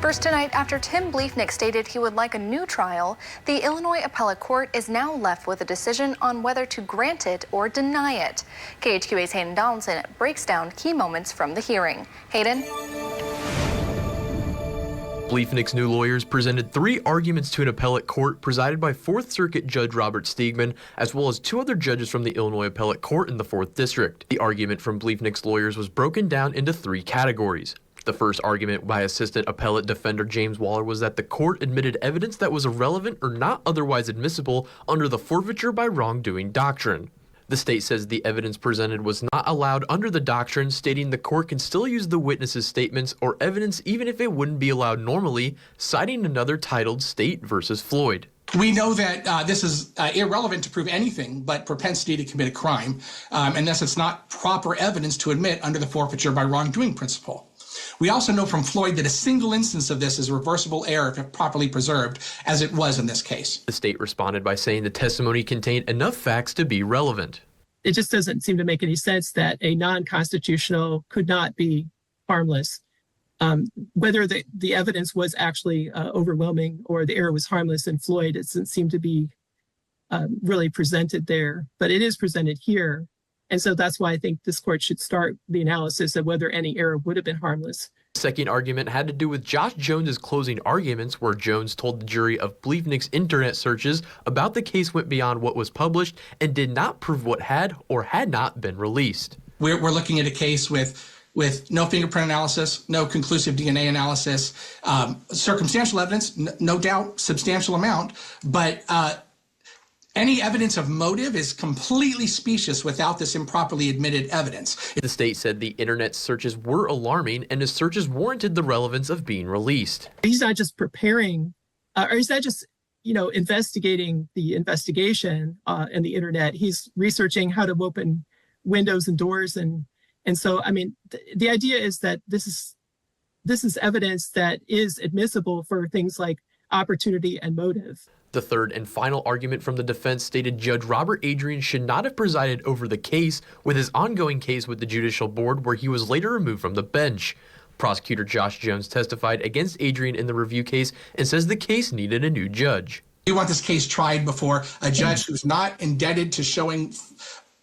First tonight, after Tim Bliefnick stated he would like a new trial, the Illinois Appellate Court is now left with a decision on whether to grant it or deny it. KHQA's Hayden Donaldson breaks down key moments from the hearing. Hayden? Bliefnick's new lawyers presented 3 arguments to an appellate court presided by 4th Circuit Judge Robert Steigman, as well as 2 other judges from the Illinois Appellate Court in the 4th District. The argument from Bliefnick's lawyers was broken down into 3 categories. The first argument by Assistant Appellate Defender James Waller was that the court admitted evidence that was irrelevant or not otherwise admissible under the forfeiture by wrongdoing doctrine. The state says the evidence presented was not allowed under the doctrine, stating the court can still use the witness's statements or evidence even if it wouldn't be allowed normally, citing another titled State versus Floyd. We know that this is irrelevant to prove anything but propensity to commit a crime, and thus it's not proper evidence to admit under the forfeiture by wrongdoing principle. We also know from Floyd that a single instance of this is reversible error if properly preserved, as it was in this case. The state responded by saying the testimony contained enough facts to be relevant. It just doesn't seem to make any sense that a non-constitutional could not be harmless. Whether the evidence was actually overwhelming or the error was harmless in Floyd, it doesn't seem to be really presented there, but it is presented here. And so that's why I think this court should start the analysis of whether any error would have been harmless. The second argument had to do with Josh Jones's closing arguments, where Jones told the jury of Bliefnick's internet searches about the case went beyond what was published and did not prove what had or had not been released. We're looking at a case with no fingerprint analysis, no conclusive DNA analysis, circumstantial evidence, no doubt substantial amount, but any evidence of motive is completely specious without this improperly admitted evidence. The state said the internet searches were alarming and his searches warranted the relevance of being released. He's not just preparing, or he's not just, investigating the investigation and the internet. He's researching how to open windows and doors. And so, I mean, the idea is that this is evidence that is admissible for things like opportunity and motive. The third and final argument from the defense stated Judge Robert Adrian should not have presided over the case with his ongoing case with the Judicial Board, where he was later removed from the bench. Prosecutor Josh Jones testified against Adrian in the review case and says the case needed a new judge. We want this case tried before a judge who's not indebted to showing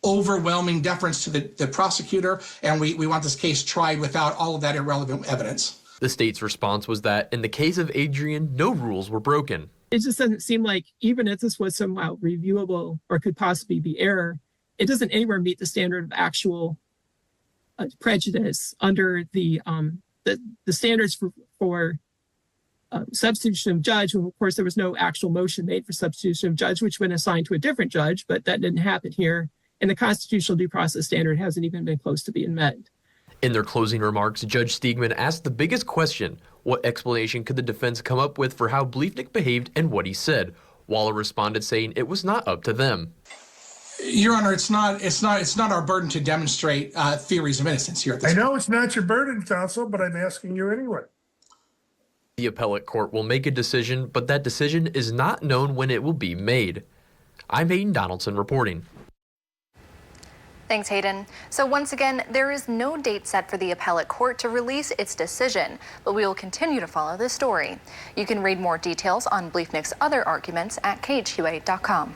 overwhelming deference to the prosecutor, and we want this case tried without all of that irrelevant evidence. The state's response was that in the case of Adrian, no rules were broken. It just doesn't seem like, even if this was somehow reviewable or could possibly be error, it doesn't anywhere meet the standard of actual prejudice under the standards for substitution of judge. And of course, there was no actual motion made for substitution of judge, which would have been assigned to a different judge, but that didn't happen here. And the constitutional due process standard hasn't even been close to being met. In their closing remarks, Judge Steigman asked the biggest question: what explanation could the defense come up with for how Bliefnick behaved and what he said? Waller responded saying it was not up to them. Your Honor, it's not our burden to demonstrate theories of innocence here at this point. I know it's not your burden, counsel, but I'm asking you anyway. The appellate court will make a decision, but that decision is not known when it will be made. I'm Hayden Donaldson reporting. Thanks, Hayden. So once again, there is no date set for the appellate court to release its decision, but we will continue to follow this story. You can read more details on Bliefnick's other arguments at KHQA.com.